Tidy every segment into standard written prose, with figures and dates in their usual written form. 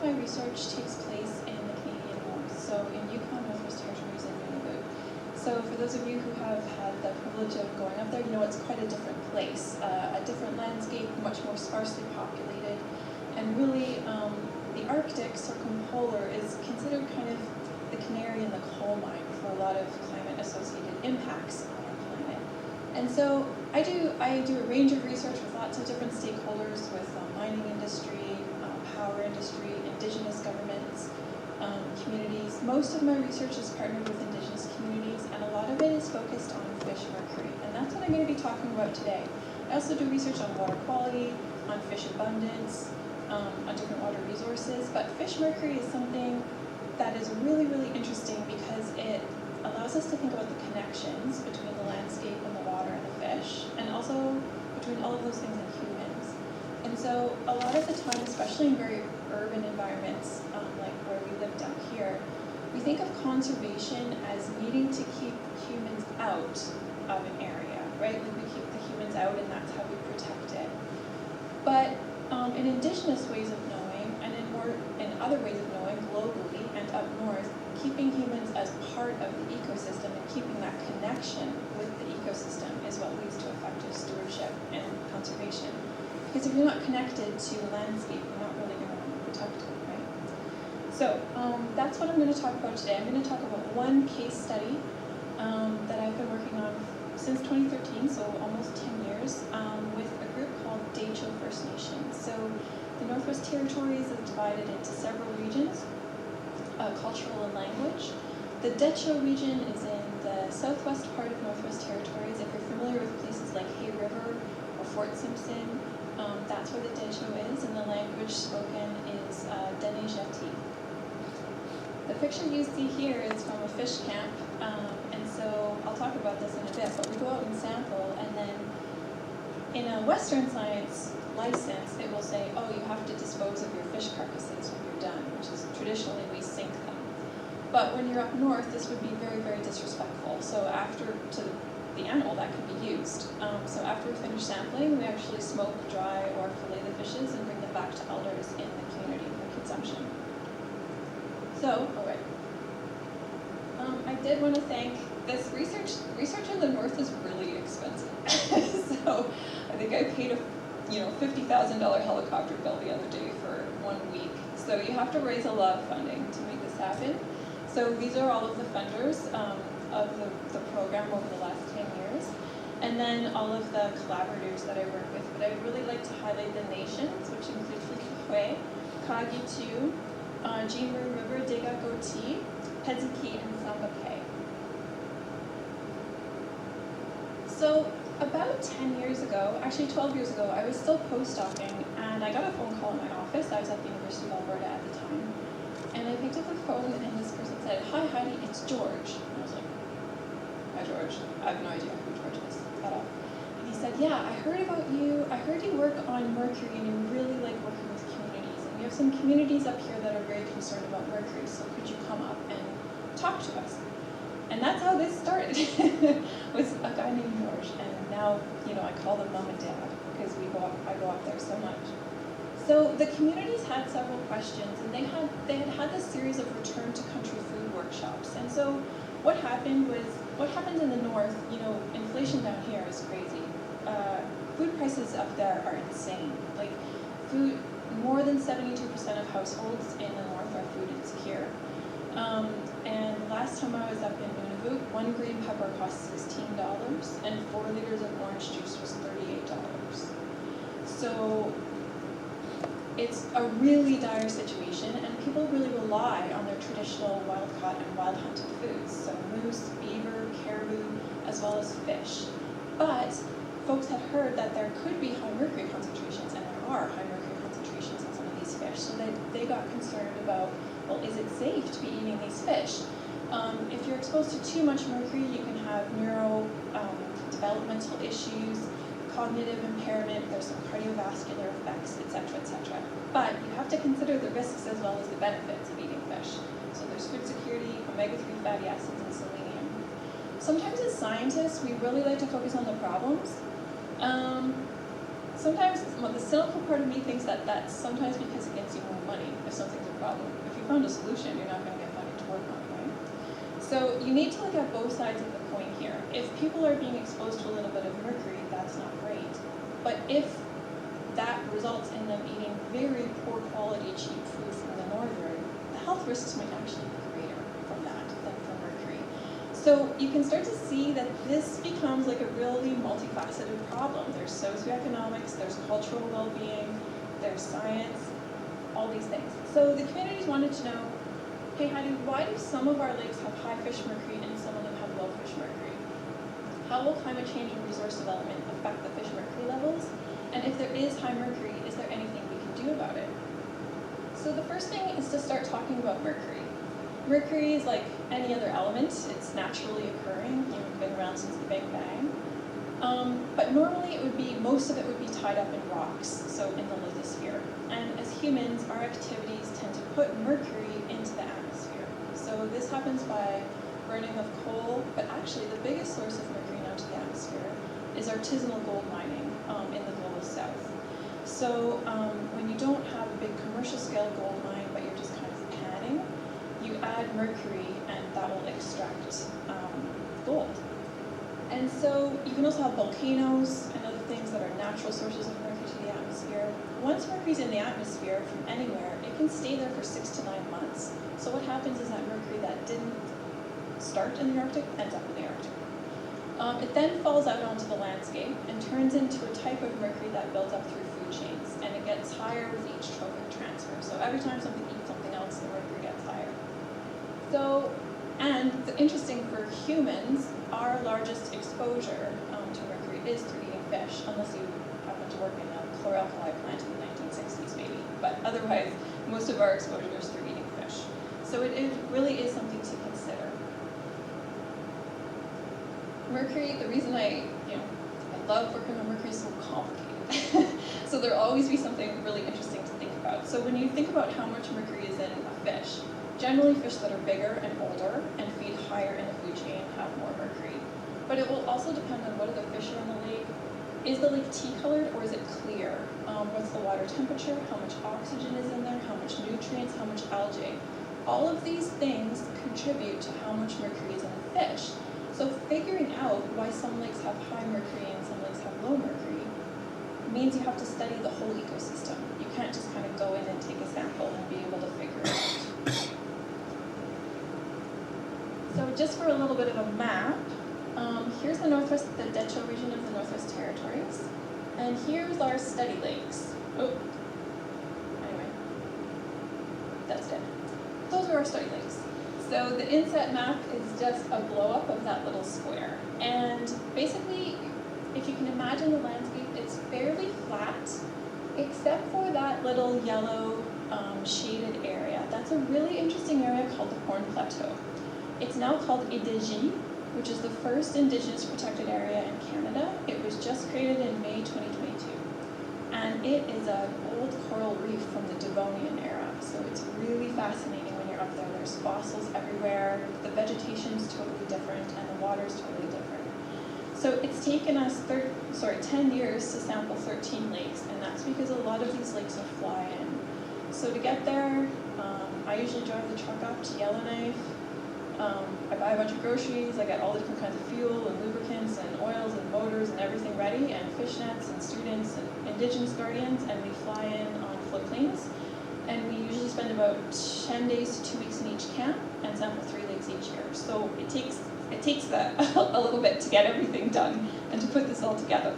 of my research takes place in the Canadian North, so in Yukon, Northwest Territories, and Nunavut. So for those of you who have had the privilege of going up there, you know it's quite a different place, a different landscape, much more sparsely populated, and really the Arctic circumpolar is considered kind of the canary in the coal mine for a lot of climate-associated impacts on our planet. And so I do a range of research with lots of different stakeholders, with mining industry, power industry, indigenous governments, communities. Most of my research is partnered with indigenous communities, and a lot of it is focused on fish mercury, and that's what I'm going to be talking about today. I also do research on water quality, on fish abundance, on different water resources, but fish mercury is something that is really, really interesting because it allows us to think about the connections between the landscape and the water and the fish, and also between all of those things and humans. And so a lot of the time, especially in very urban environments, like where we live down here, we think of conservation as needing to keep humans out of an area, right? Like we keep the humans out and that's how we protect it. But in indigenous ways of knowing, and in other ways of knowing globally and up north, keeping humans as part of the ecosystem and keeping that connection with the ecosystem is what leads to effective stewardship and conservation. Because if you're not connected to the landscape, you're not really going to want to protect it, right? So that's what I'm going to talk about today. I'm going to talk about one case study that I've been working on since 2013, so almost 10 years, with a group called Decho First Nation. So the Northwest Territories is divided into several regions, cultural and language. The Decho region is in the southwest part of Northwest Territories. If you're familiar with places like Hay River or Fort Simpson, that's where the Decho is, and the language spoken is Denijeti. The picture you see here is from a fish camp, and so I'll talk about this in a bit, but we go out and sample, and then in a Western science license, it will say, oh, you have to dispose of your fish carcasses when you're done, which is traditionally we sink them. But when you're up north, this would be very, very disrespectful. So after, to the animal, that can be used. So after we finish sampling, we actually smoke, dry, or fillet the fishes and bring them back to elders in the community for consumption. So, all right. I did want to thank this research. Research in the north is really expensive. So I think I paid a $50,000 helicopter bill the other day for 1 week. So you have to raise a lot of funding to make this happen. So these are all of the funders of the program over the last 10 years. And then all of the collaborators that I work with. But I'd really like to highlight the nations, which include Flikiwe, Kagitu, Jinru River, Dega Goti, Pedziki, and Sambake. So about 10 years ago, actually 12 years ago, I was still postdocing, and I got a phone call in my office. I was at the University of Alberta at the time. And I picked up the phone, and this person said, "Hi, Heidi, it's George." And I was like, "Hi, George. I have no idea who George is at all." And he said, "Yeah, I heard about you. I heard you work on mercury, and you really like working with communities. And we have some communities up here that are very concerned about mercury, so could you come up and talk to us?" And that's how this started, was a guy named George. And now, I call them mom and dad because I go up there so much. So the communities had several questions, and they had this series of return to country food workshops. And so what happened in the north, inflation down here is crazy. Food prices up there are insane. Like food, more than 72% of households in the north are food insecure. And last time I was up in Nunavut, 1 green pepper cost $16, and 4 liters of orange juice was $38. So it's a really dire situation, and people really rely on their traditional wild-caught and wild-hunted foods, so moose, beaver, caribou, as well as fish. But folks had heard that there could be high mercury concentrations, and there are high mercury concentrations in some of these fish, so they got concerned about, well, is it safe to be eating these fish? If you're exposed to too much mercury, you can have developmental issues, cognitive impairment, there's some cardiovascular effects, etc., etc. But you have to consider the risks as well as the benefits of eating fish. So there's food security, omega-3 fatty acids, and selenium. Sometimes as scientists, we really like to focus on the problems. sometimes, well, the cynical part of me thinks that that's sometimes because it gets you more money if something's a problem. If you found a solution, you're not going to get money to work on it, right? So you need to look at both sides of the coin here. If people are being exposed to a little bit of mercury, that's not great. But if that results in them eating very poor quality, cheap food from the northern, the health risks might actually be greater from that than from mercury. So you can start to see that this becomes like a really multifaceted problem. There's socioeconomics, there's cultural well-being, there's science, all these things. So the communities wanted to know, hey Heidi, why do some of our lakes have high fish mercury and some of them have low fish mercury? How will climate change and resource development affect the fish mercury levels? And if there is high mercury, is there anything we can do about it? So the first thing is to start talking about mercury. Mercury is like any other element. It's naturally occurring. It's been around since the Big Bang. But normally it would be, most of it would be tied up in rocks, so in the lithosphere. And as humans, our activities tend to put mercury into the atmosphere. So this happens by burning of coal, but actually the biggest source of mercury now to the atmosphere is artisanal gold mining in the global south. So when you don't have a big commercial scale gold mine, but you're just kind of panning, you add mercury and that will extract gold. And so you can also have volcanoes and other things that are natural sources of mercury to the atmosphere. Once mercury's in the atmosphere from anywhere, it can stay there for 6 to 9 months. So what happens is that mercury that didn't start in the Arctic ends up in the Arctic. It then falls out onto the landscape and turns into a type of mercury that builds up through food chains, and it gets higher with each trophic transfer. So every time something eats something else, the mercury gets higher. So, and interesting for humans, our largest exposure to mercury is through eating fish, unless you happen to work in a chlor-alkali plant in the 1960s maybe. But otherwise, most of our exposure is through eating fish. So it really is something to consider. Mercury, the reason I love working on mercury is so complicated. So there'll always be something really interesting to think about. So when you think about how much mercury is in a fish, generally fish that are bigger and older and feed higher in the food chain have more mercury. But it will also depend on what other fish are in the lake. Is the lake tea-colored or is it clear? What's the water temperature? How much oxygen is in there? How much nutrients? How much algae? All of these things contribute to how much mercury is in a fish. So figuring out why some lakes have high mercury and some lakes have low mercury means you have to study the whole ecosystem. You can't just kind of go in and take a sample and be able to figure it out. So just for a little bit of a map, here's the Decho region of the Northwest Territories, and here's our study lakes. Oh, anyway, that's dead. Those are our study lakes. So the inset map is just a blow-up of that little square. And basically, if you can imagine the landscape, it's fairly flat, except for that little yellow shaded area. That's a really interesting area called the Horn Plateau. It's now called Idégie, which is the first Indigenous protected area in Canada. It was just created in May 2022. And it is an old coral reef from the Devonian era. So it's really fascinating when you're up there. There's fossils everywhere, the vegetation's totally different, and the water's totally different. So it's taken us 10 years to sample 13 lakes, and that's because a lot of these lakes are fly-in. So to get there, I usually drive the truck up to Yellowknife. I buy a bunch of groceries, I get all the different kinds of fuel and lubricants and oils and motors and everything ready, and fishnets and students and Indigenous guardians, and we fly in on floatplanes. And we usually spend about 10 days to 2 weeks in each camp and sample 3 lakes each year. So it takes a little bit to get everything done and to put this all together.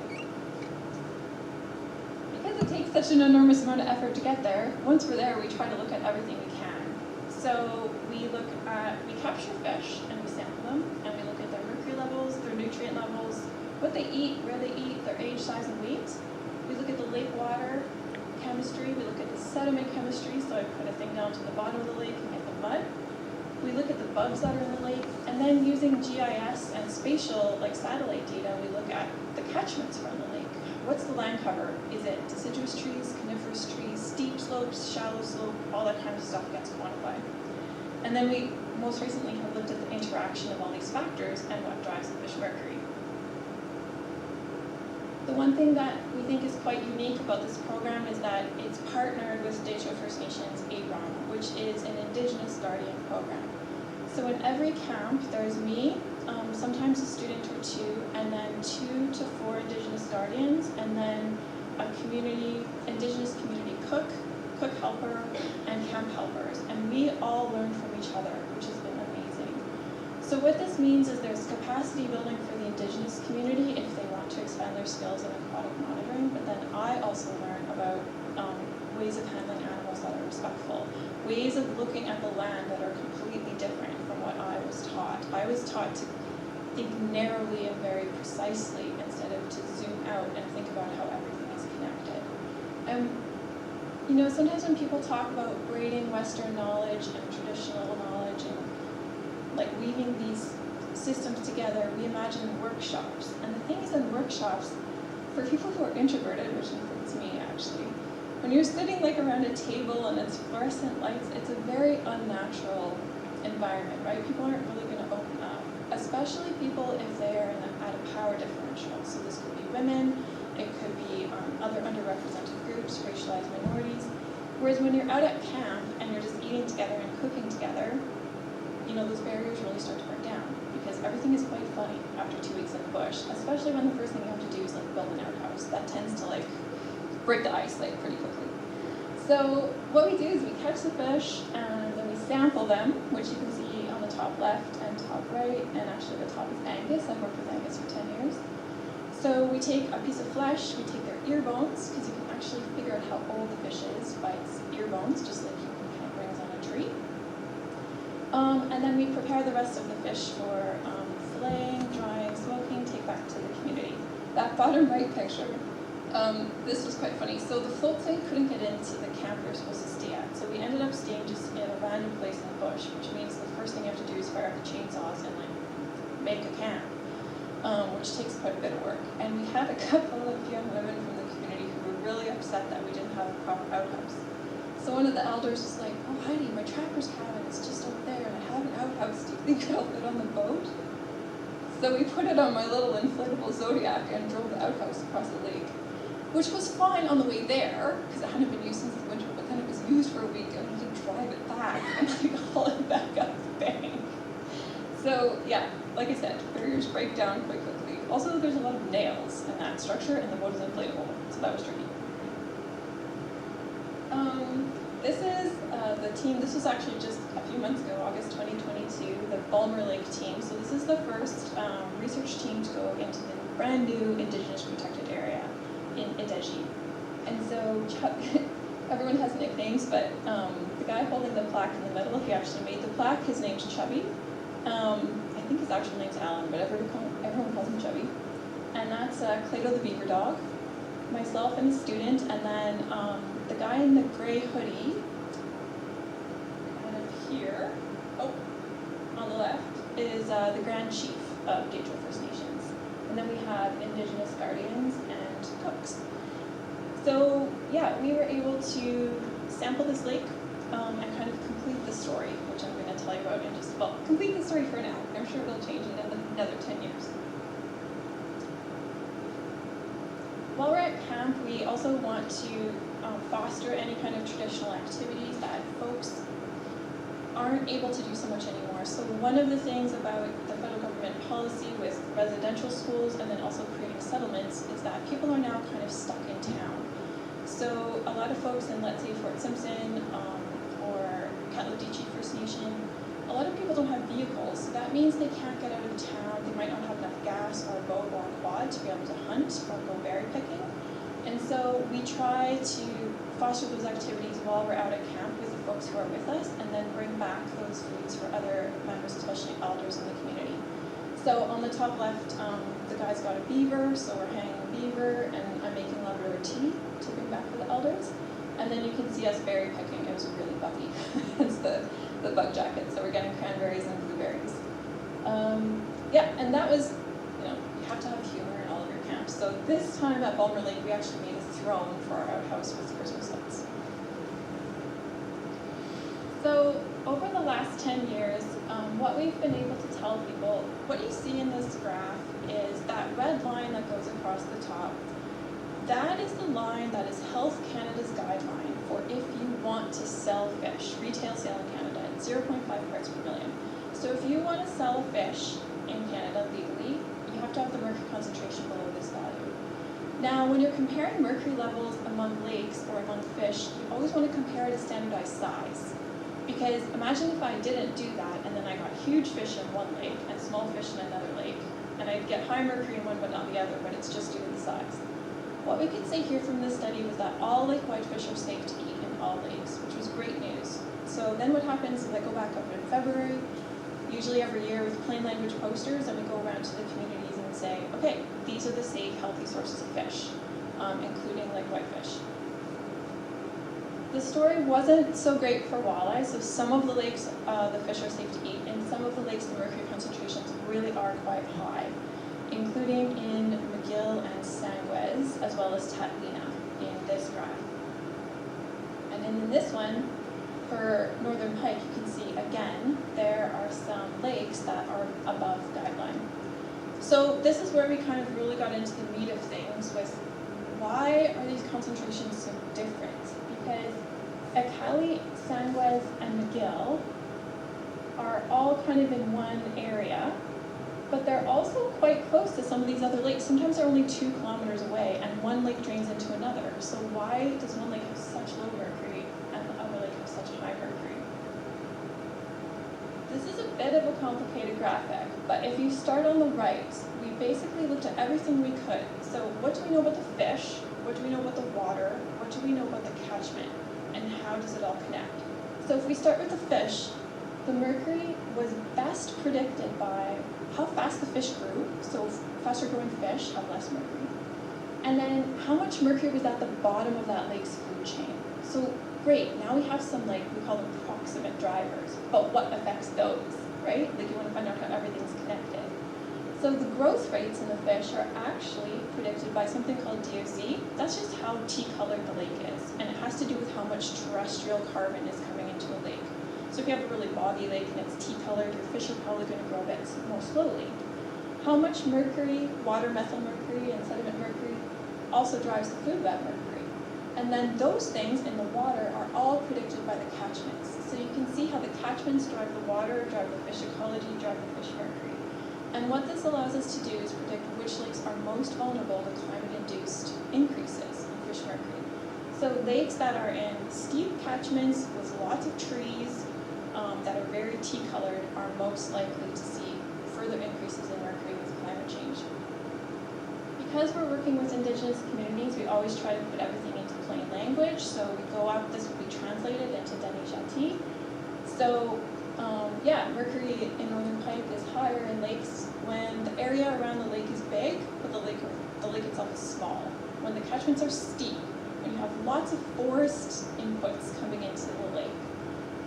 Because it takes such an enormous amount of effort to get there, once we're there, we try to look at everything we can. So we capture fish and we sample them, and we look at their mercury levels, their nutrient levels, what they eat, where they eat, their age, size, and weight. We look at the lake water chemistry, we look at the sediment chemistry, so I put a thing down to the bottom of the lake and get the mud. We look at the bugs that are in the lake, and then using GIS and spatial, like satellite data, we look at the catchments around the lake. What's the land cover? Is it deciduous trees, coniferous trees, steep slopes, shallow slope, all that kind of stuff gets quantified. And then we most recently have looked at the interaction of all these factors and what drives the fish mercury. The one thing that we think is quite unique about this program is that it's partnered with Deschutes First Nations ABROM, which is an Indigenous Guardian program. So in every camp, there's me, sometimes a student or two, and then 2 to 4 Indigenous Guardians, and then a Indigenous community cook helper, and camp helpers. And we all learn from each other, which has been amazing. So what this means is there's capacity building for the Indigenous community if they want to expand their skills in aquatic monitoring, but then I also learn about ways of handling animals that are respectful, ways of looking at the land that are completely different from what I was taught. I was taught to think narrowly and very precisely instead of to zoom out and think about how everything is connected. And you know, sometimes when people talk about braiding Western knowledge and traditional knowledge and like weaving these systems together, we imagine workshops. And the thing is, in workshops, for people who are introverted, which includes me actually, when you're sitting like around a table and it's fluorescent lights, it's a very unnatural environment, right? People aren't really going to open up, especially people if they are at a power differential. So this could be women, it could be other underrepresented groups, racialized minorities. Whereas when you're out at camp and you're just eating together and cooking together, you know, those barriers really start to break down because everything is quite funny after 2 weeks in the bush, especially when the first thing you have to do is like build an outhouse. That tends to like break the ice like pretty quickly. So what we do is we catch the fish and then we sample them, which you can see on the top left and top right, and actually the top is Angus. I've worked with Angus for 10 years. So we take a piece of flesh, we take their ear bones, because you can actually figure out how old the fish is by its ear bones, just like you can count rings on a tree. And then we prepare the rest of the fish for filleting, drying, smoking, take back to the community. That bottom right picture, this was quite funny. So the float plane couldn't get into the camp we were supposed to stay at. So we ended up staying just in a random place in the bush, which means the first thing you have to do is fire up the chainsaws and like make a camp. Which takes quite a bit of work. And we had a couple of young women from the community who were really upset that we didn't have a proper outhouse. So one of the elders was like, "Oh Heidi, my trapper's cabin is just over there and I have an outhouse. Do you think it'll fit on the boat?" So we put it on my little inflatable Zodiac and drove the outhouse across the lake, which was fine on the way there because it hadn't been used since the winter, but then it was used for a week and we had to drive it back and like haul it back up the bank. So yeah, like I said, barriers break down quite quickly. Also, there's a lot of nails in that structure and the boat is inflatable, so that was tricky. This is the team. This was actually just a few months ago, August 2022, the Bulmer Lake team. So this is the first research team to go into the brand new Indigenous protected area in Ideji. And so everyone has nicknames, but the guy holding the plaque in the middle, he actually made the plaque. His name's Chubby. I think his actual name's Alan, but everyone calls him Chubby. And that's Clado the beaver dog, myself and a student, and then the guy in the gray hoodie, kind of here, on the left, is the Grand Chief of Deschutes First Nations. And then we have Indigenous Guardians and cooks. So yeah, we were able to sample this lake and kind of complete the story, which I'm going to tell you about in just, well, complete the story for now. I'm sure it'll change in another 10 years. While we're at camp, we also want to foster any kind of traditional activities that folks aren't able to do so much anymore. So one of the things about the federal government policy with residential schools and then also creating settlements is that people are now kind of stuck in town. So a lot of folks in, let's say, Fort Simpson or Katladici First Nation, a lot of people don't have vehicles. So that means they can't get out of town. They might not have enough gas or a boat or a quad to be able to hunt or go berry picking. And so we try to foster those activities while we're out at camp with the folks who are with us, and then bring back those foods for other members, especially elders in the community. So on the top left, the guy's got a beaver, so we're hanging a beaver, and I'm making love river tea to bring back for the elders. And then you can see us berry picking. It was really buggy. It's the bug jacket, so we're getting cranberries and blueberries. Yeah, and that was, you know, you have to have humor in all of your camps. So this time at Bulmer Lake, we actually made a throne for our outhouse with Christmas lights. So over the last 10 years, what we've been able to tell people, what you see in this graph is that red line that goes across the top That is the line that is Health Canada's guideline for if you want to sell fish, retail sale in Canada, at 0.5 parts per million. So if you want to sell a fish in Canada legally, you have to have the mercury concentration below this value. Now, when you're comparing mercury levels among lakes or among fish, you always want to compare it to standardized size. Because imagine if I didn't do that and then I got huge fish in one lake and small fish in another lake, and I'd get high mercury in one but not the other, but it's just due to the size. What we could say here from this study was that all lake whitefish are safe to eat in all lakes, which was great news. So then what happens is I go back up in February, usually every year with plain language posters, and we go around to the communities and say, okay, these are the safe, healthy sources of fish, including lake whitefish. The story wasn't so great for walleye, so some of the lakes, the fish are safe to eat, and some of the lakes, the mercury concentrations really are quite high, including in McGill and Sangwes, as well as Tatlina in this graph. And in this one, for Northern Pike, you can see again, there are some lakes that are above guideline. So this is where we kind of really got into the meat of things with why are these concentrations so different? Because Ekali, Sangwes, and McGill are all kind of in one area, but they're also quite close to some of these other lakes. Sometimes they're only 2 kilometers away, and one lake drains into another. So why does one lake have such low mercury and the other lake have such high mercury? This is a bit of a complicated graphic, but if you start on the right, we basically looked at everything we could. So what do we know about the fish? What do we know about the water? What do we know about the catchment? And how does it all connect? So if we start with the fish, the mercury was best predicted by how fast the fish grew. So faster growing fish have less mercury. And then how much mercury was at the bottom of that lake's food chain. So great, now we have some, like, we call them proximate drivers, but what affects those, right? Like, you want to find out how everything's connected. So the growth rates in the fish are actually predicted by something called DOC. That's just how tea-colored the lake is, and it has to do with how much terrestrial carbon is coming into a lake. So if you have a really boggy lake and it's tea-colored, your fish are probably going to grow a bit more slowly. How much mercury, water methyl mercury and sediment mercury, also drives the food web mercury. And then those things in the water are all predicted by the catchments. So you can see how the catchments drive the water, drive the fish ecology, drive the fish mercury. And what this allows us to do is predict which lakes are most vulnerable to climate-induced increases in fish mercury. So lakes that are in steep catchments with lots of trees that are very tea-colored are most likely to see further increases in mercury with climate change. Because we're working with Indigenous communities, we always try to put everything into plain language. So we go up, this will be translated into Denijati. So yeah, mercury in Northern Pike is higher in lakes when the area around the lake is big, but the lake itself is small. When the catchments are steep, when you have lots of forest inputs coming into the lake.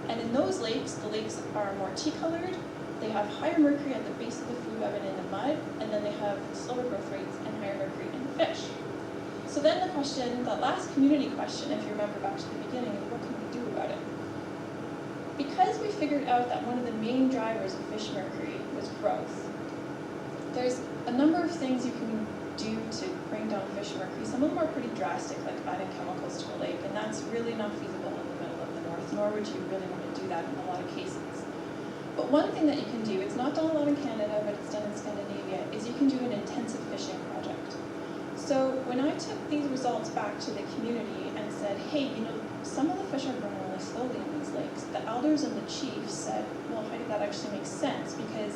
And in those lakes, the lakes are more tea-colored, they have higher mercury at the base of the food web and in the mud, and then they have slower growth rates and higher mercury in the fish. So then the question, the last community question, if you remember back to the beginning, is what can we do about it? Because we figured out that one of the main drivers of fish mercury was growth, there's a number of things you can do to bring down fish mercury. Some of them are pretty drastic, like adding chemicals to a lake, and that's really not feasible in the middle of the north, nor would you really want to do that in a lot of cases. But one thing that you can do, it's not done a lot in Canada, but it's done in Scandinavia, is you can do an intensive fishing project. So when I took these results back to the community and said, hey, you know, some of the fish are growing really slowly in these lakes, the elders and the chiefs said, well, Heidi, that actually makes sense because,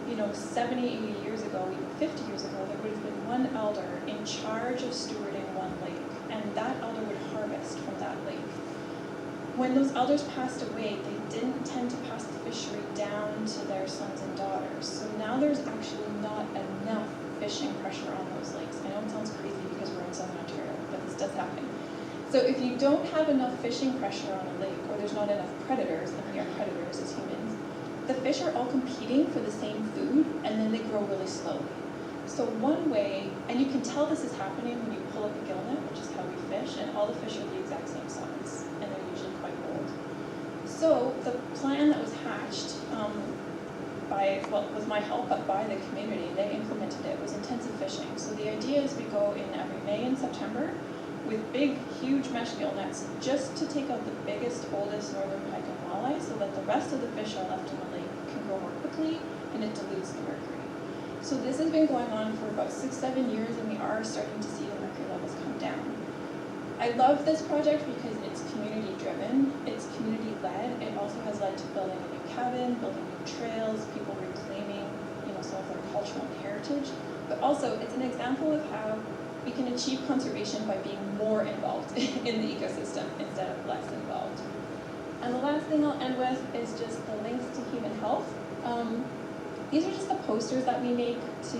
you know, 70, 80 years ago, even 50 years ago, there would have been one elder in charge of stewarding one lake, and that elder would harvest from that lake. When those elders passed away, they didn't tend to pass the fishery down to their sons and daughters. So now there's actually not enough fishing pressure on those lakes. I know it sounds crazy because we're in Southern Ontario, but this does happen. So if you don't have enough fishing pressure on a lake, or there's not enough predators, and we are predators as humans, the fish are all competing for the same food, and then they grow really slowly. So one way, and you can tell this is happening when you pull up a gill net, which is how we fish, and all the fish are the exact same size, and they're usually quite old. So the plan that was hatched with my help, but by the community, they implemented it, was intensive fishing. So the idea idea is we go in every May and September with big, huge mesh gill nets just to take out the biggest, oldest northern pike and walleye so that the rest of the fish are left in the lake can grow more quickly and it dilutes the mercury. So this has been going on for about 6-7 years, and we are starting to see the mercury levels come down. I love this project because it's community driven, it's community led. It also has led to building a new cabin, building new trails, people reclaiming, some of their cultural heritage. But also it's an example of how we can achieve conservation by being more involved in the ecosystem instead of less involved. And the last thing I'll end with is just the links to human health. These are just the posters that we make to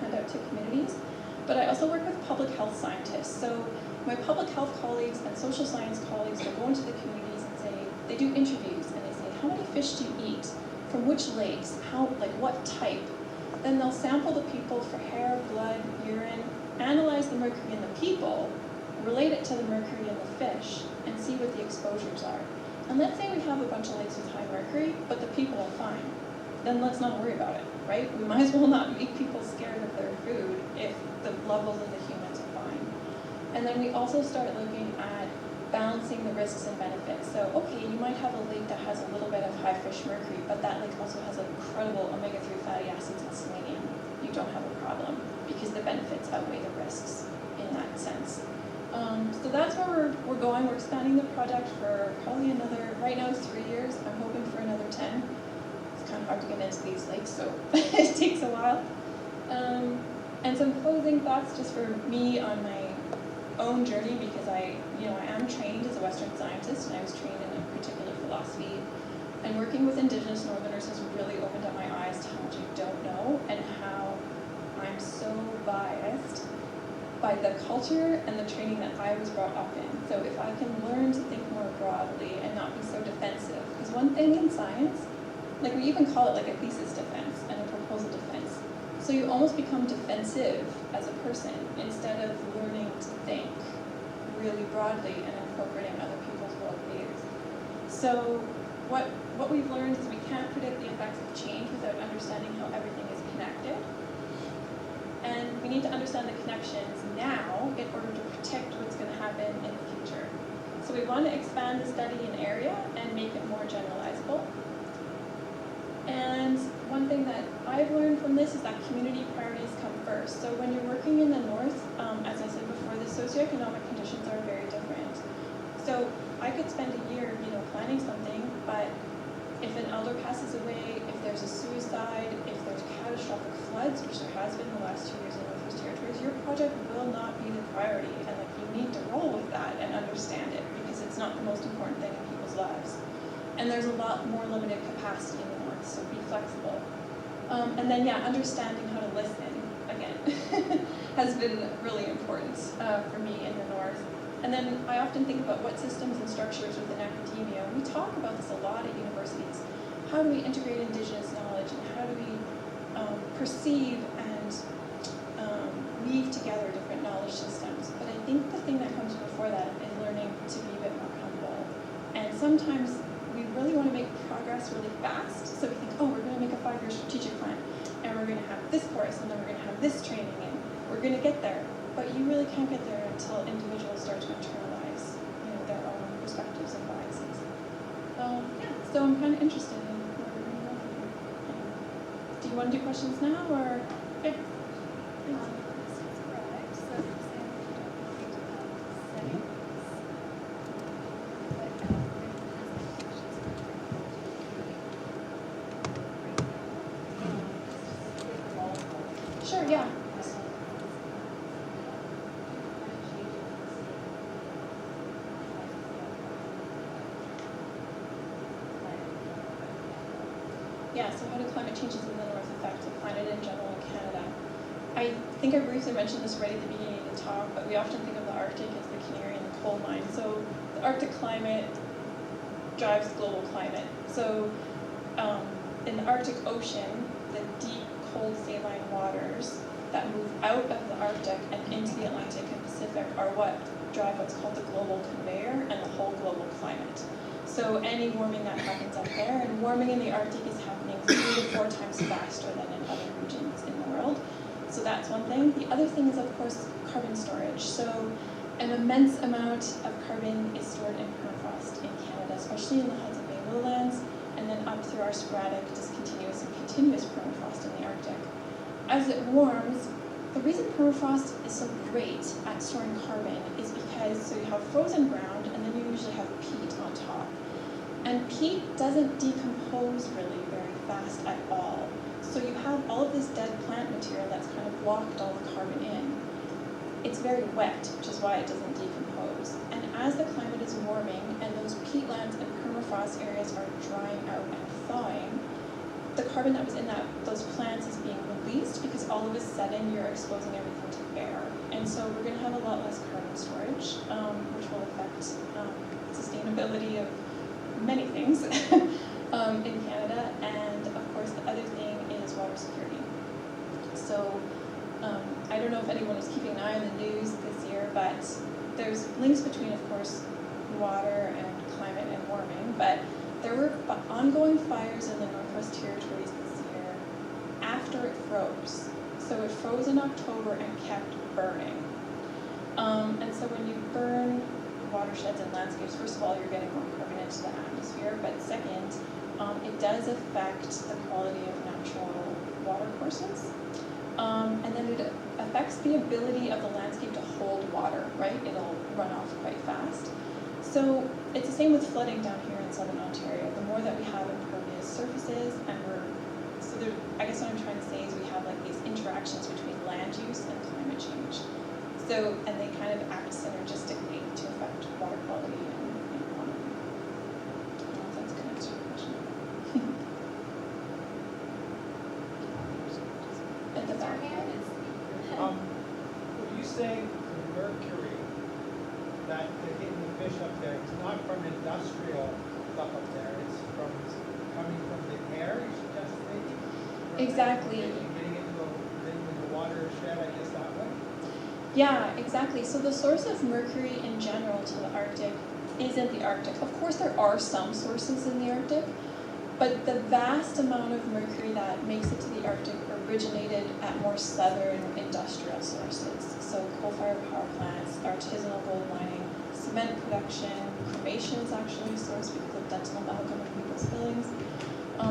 hand out to communities. But I also work with public health scientists. So my public health colleagues and social science colleagues will go into the communities and say, they do interviews and they say, how many fish do you eat? From which lakes? What type? Then they'll sample the people for hair, blood, urine, analyze the mercury in the people, relate it to the mercury in the fish, and see what the exposures are. And let's say we have a bunch of lakes with high mercury, but the people are fine. Then let's not worry about it, right? We might as well not make people scared of their food if the levels of the humans are fine. And then we also start looking at balancing the risks and benefits. So, okay, you might have a lake that has a little bit of high fish mercury, but that lake also has incredible omega-3 fatty acids and selenium. You don't have a problem because the benefits outweigh the risks in that sense. So that's where we're going. We're expanding the project for probably another, right now it's 3 years. I'm hoping for another 10. It's kind of hard to get into these lakes, so it takes a while. And some closing thoughts just for me on my own journey, because I am trained as a Western scientist, and I was trained in a particular philosophy. And working with Indigenous Northerners has really opened up my eyes to how much I don't know and how I'm so biased by the culture and the training that I was brought up in. So if I can learn to think more broadly and not be so defensive, because one thing in science, like we even call it like a thesis defense and a proposal defense. So you almost become defensive as a person instead of learning to think really broadly and incorporating other people's worldviews. So what we've learned is we can't predict the effects of change without understanding how everything is connected. And we need to understand the connections now in order to predict what's going to happen in the future. So we want to expand the study in area and make it more generalizable. And one thing that I've learned from this is that community priorities come first. So when you're working in the north, as I said before, the socioeconomic conditions are very different. So I could spend a year, planning something, but if an elder passes away, if there's a suicide, if there's catastrophic floods, which there has been the last 2 years in Northwest Territories, your project will not be the priority, and you need to roll with that and understand it because it's not the most important thing in people's lives. And there's a lot more limited capacity in the north, so be flexible. And then, understanding how to listen, again, has been really important for me in the north. And then I often think about what systems and structures within academia. We talk about this a lot at universities. How do we integrate Indigenous knowledge, and how do we perceive and weave together different knowledge systems? But I think the thing that comes before that is learning to be a bit more humble. And sometimes we really want to make progress really fast, so we think, we're going to make a 5-year strategic plan, and we're going to have this course, and then we're going to have this training, and we're going to get there. But you really can't get there until individuals start to internalize, their own perspectives and biases. So I'm kind of interested in where we're going to go from here. Do you want to do questions now, or? Yeah. Sure, yeah. Yeah, so how do climate changes in the north affect the planet in general in Canada? I think I briefly mentioned this right at the beginning of the talk, but we often think of the Arctic as the canary in the coal mine. So the Arctic climate drives global climate. So in the Arctic Ocean, the deep, cold saline waters that move out of the Arctic and into the Atlantic and Pacific are what drive what's called the global conveyor and the whole global climate. So any warming that happens up there, and warming in the Arctic is happening 3 to 4 times faster than in other regions in the world. So that's one thing. The other thing is, of course, carbon storage. So an immense amount of carbon is stored in permafrost in Canada, especially in the Hudson Bay lowlands, and then up through our sporadic, discontinuous, and continuous permafrost in the Arctic. As it warms, the reason permafrost is so great at storing carbon is because, so you have frozen ground, and then you usually have peat on top. And peat doesn't decompose really very fast at all. So you have all of this dead plant material that's kind of locked all the carbon in. It's very wet, which is why it doesn't decompose. And as the climate is warming and those peatlands and permafrost areas are drying out and thawing, the carbon that was in those plants is being released because all of a sudden you're exposing everything to air. And so we're going to have a lot less carbon storage, which will affect sustainability of many things in Canada. And of course, the other thing is water security. So I don't know if anyone was keeping an eye on the news this year, but there's links between, of course, water and climate and warming, but there were ongoing fires in the Northwest Territories this year after it froze. So it froze in October and kept burning. And so when you burn watersheds and landscapes, first of all, you're getting more carbon into the atmosphere, but second, it does affect the quality of natural water courses. And then it affects the ability of the landscape to hold water, right? It'll run off quite fast. So it's the same with flooding down here in southern Ontario. The more that we have impervious surfaces, and I guess what I'm trying to say is we have like these interactions between land use and climate change. So, and they kind of act synergistically to affect water quality and quantity. I don't know if that's a good answer to your question. At the back. What you saying the mercury that they're getting the fish up there, it's not from industrial stuff up there, it's coming from the air, you suggest maybe? Exactly. Getting into the watershed, I guess, that way? Yeah, exactly. So the source of mercury in general to the Arctic isn't the Arctic. Of course, there are some sources in the Arctic, but the vast amount of mercury that makes it to the Arctic originated at more southern industrial sources. So coal-fired power plants, artisanal gold mining, cement production, cremation is actually a source because of dental amalgam in people's fillings.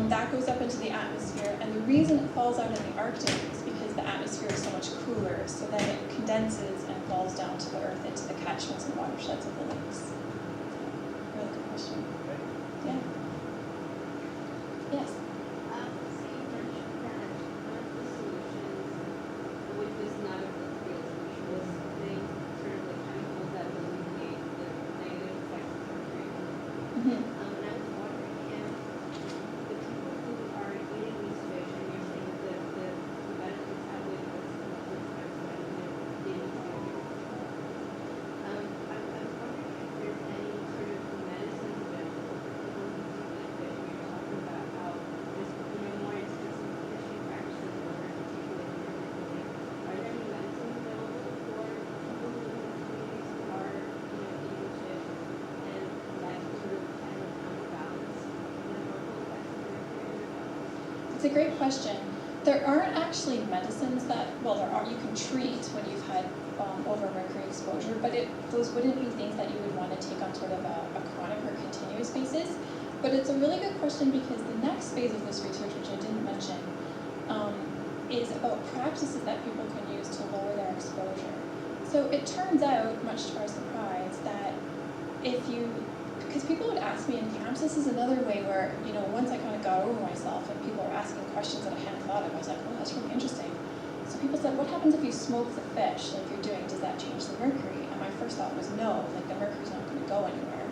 That goes up into the atmosphere, and the reason it falls out in the Arctic is because the atmosphere is so much cooler, so then it condenses and falls down to the earth into the catchments and watersheds of the lakes. Really good question. Yeah. Yes? So you mentioned that one of the solutions, which was not a real solution, was putting sort of like chemicals that would alleviate the negative effects of mercury. Mm-hmm. And I was wondering if the people who are eating these fish, and you're saying that the benefits outweigh the effects that they need to do. I was wondering if there's any sort of medicine available for people who do eat fish. You're talking about how there's more instances of fishing practices in order to take away the mercury. Are there any medicines available for people who live in communities who are, eating fish and that sort of kind of counterbalance the harmful effects of mercury in their bodies? It's a great question. There aren't actually medicines that, well, there are, you can treat when you've had over mercury exposure, but those wouldn't be things that you would want to take on sort of a chronic or continuous basis. But it's a really good question because the next phase of this research, which I didn't mention, is about practices that people can use to lower their exposure. So it turns out, much to our surprise, that because people would ask me in camps, this is another way where, once I kind of got over myself and people were asking questions that I hadn't thought of, I was like, oh, that's really interesting. So people said, what happens if you smoke the fish like you're doing? Does that change the mercury? And my first thought was no, like the mercury's not going to go anywhere.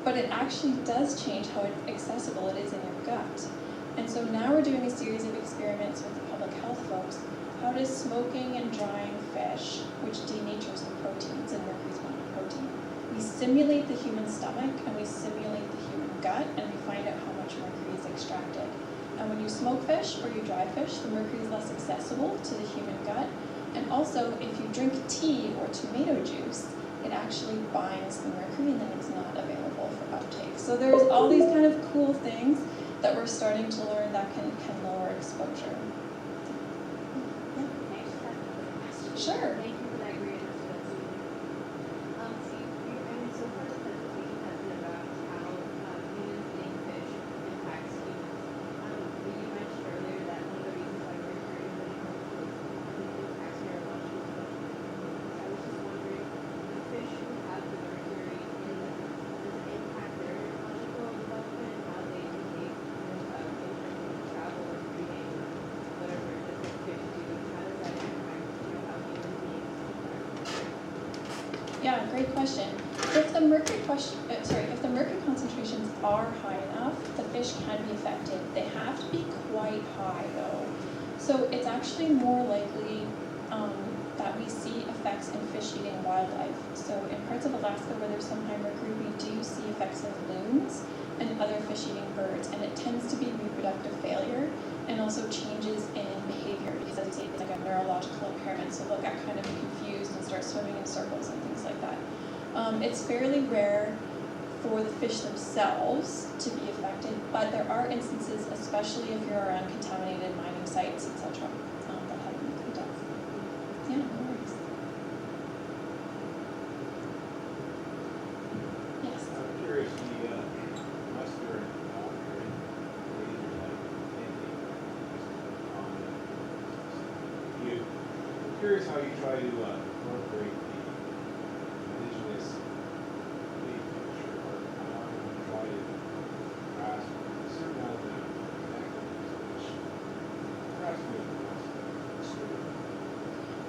But it actually does change how accessible it is in your gut. And so now we're doing a series of experiments with the public health folks. How does smoking and drying fish, which denatures the proteins, and mercury's one of the protein, we simulate the human stomach and we simulate the human gut, and we find out how much mercury is extracted. And when you smoke fish or you dry fish, the mercury is less accessible to the human gut. And also, if you drink tea or tomato juice, it actually binds the mercury and then it's not available for uptake. So there's all these kind of cool things that we're starting to learn that can lower exposure. Yeah. Sure. Thank you for that great introduction. So far the presentation has been about how humans eating fish impacts humans. You mentioned earlier that one of the reasons why mercury is really harmful is it impacts neurological development. I was just wondering, the fish who have the mercury in them, does it impact their neurological development and how they behave in terms of travel or breeding or whatever it is that fish do? How does that impact how human beings interact? Yeah, great question. If the mercury if the mercury concentrations are high enough, the fish can be affected. They have to be quite high though. So it's actually more likely that we see effects in fish-eating wildlife. So in parts of Alaska where there's some high mercury, we do see effects of loons and other fish-eating birds, and it tends to be reproductive failure and also changes in behavior, because as you say, it's like a neurological impairment, so they'll get kind of confused and start swimming in circles and things like that. It's fairly rare for the fish themselves to be affected, but there are instances, especially if you're around contaminated mining sites, etc., that have mercury death. Yeah, no worries. Yes. I'm curious, the Western Alpine laser light thinking I'm curious how you try to incorporate the indigenous big picture, or how you try to grasp a certain element of connectedness, which perhaps maybe not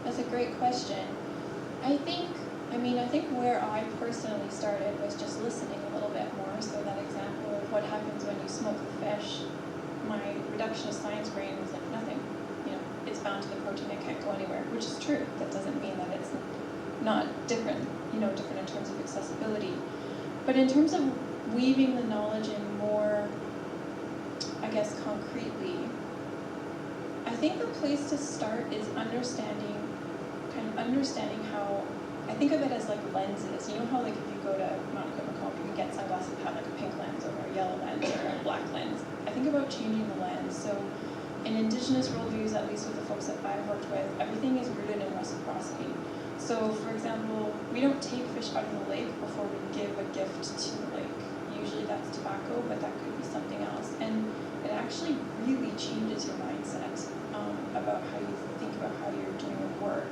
That's a great question. I think where I personally started was just listening a little bit more. So that example of what happens when you smoke the fish, my reductionist science brain was like nothing. It's bound to the protein, it can't go anywhere, which is true. That doesn't mean that it's not different, different in terms of accessibility. But in terms of weaving the knowledge in more, I guess, concretely, I think the place to start is understanding how, I think of it as like lenses. You know how like if you go to Mount Equipment, you can get sunglasses that have like a pink lens or a yellow lens or a black lens. I think about changing the lens. So in indigenous worldviews, at least with the folks that I've worked with, everything is rooted in reciprocity. So for example, we don't take fish out of the lake before we give a gift to the lake. Usually that's tobacco, but that could be something else. And it actually really changes your mindset about how you think about how you're doing your work.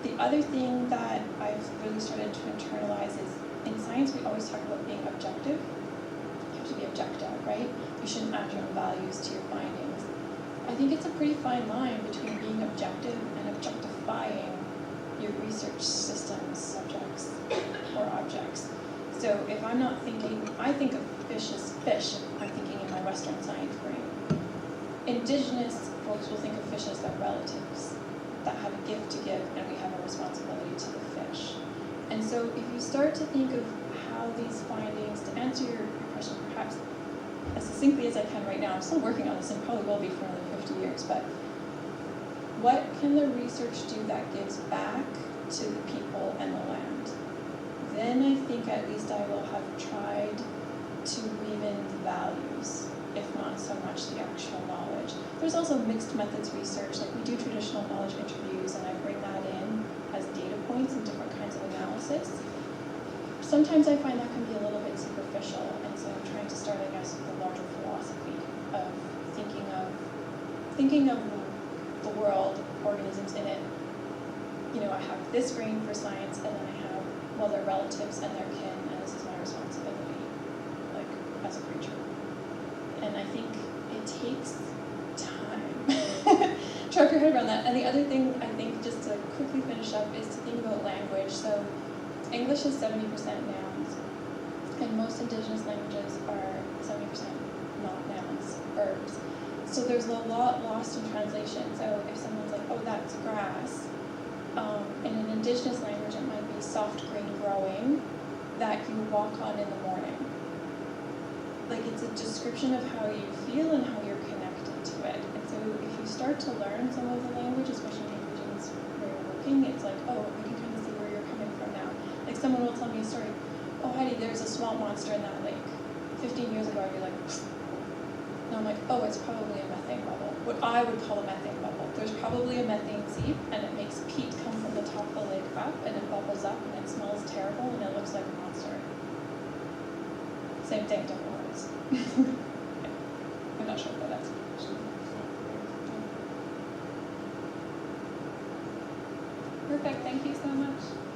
The other thing that I've really started to internalize is, in science we always talk about being objective. You have to be objective, right? You shouldn't add your own values to your findings. I think it's a pretty fine line between being objective and objectifying your research systems, subjects, or objects. So if I'm not thinking, I think of fish as fish, I'm thinking in my Western science brain. Indigenous folks will think of fish as their relatives that have a gift to give, and we have a responsibility to the fish. And so if you start to think of how these findings, to answer your question perhaps as succinctly as I can right now, I'm still working on this and probably will be for another 50 years, but what can the research do that gives back to the people and the land? Then I think at least I will have tried to weave in the values, if not so much the actual knowledge. There's also mixed methods research, like we do traditional knowledge interviews and I bring that in as data points and different kinds of analysis. Sometimes I find that can be a little bit superficial, and so I'm trying to start, I guess, with the larger philosophy of thinking of the world, organisms in it. I have this brain for science, and then I have, their relatives and their kin, and this is my responsibility, like, as a creature. And I think it takes time to wrap your head around that. And the other thing, I think, just to quickly finish up, is to think about language. So English is 70% nouns, and most indigenous languages are 70% not nouns, verbs. So there's a lot lost in translation. So if someone's like, oh, that's grass, in an indigenous language it might be soft green growing that you walk on in the morning. Like, it's a description of how you feel and how you're connected to it. And so if you start to learn some of the language, especially in regions where you're working, it's like, oh, I can kind of see where you're coming from now. Like, someone will tell me a story, oh, Heidi, there's a swamp monster in that lake. 15 years ago, I'd be like, pfft. And I'm like, oh, it's probably a methane bubble. What I would call a methane bubble. There's probably a methane seep, and it makes peat come Same thing, different words. I'm not sure if that answers the question. Perfect, thank you so much.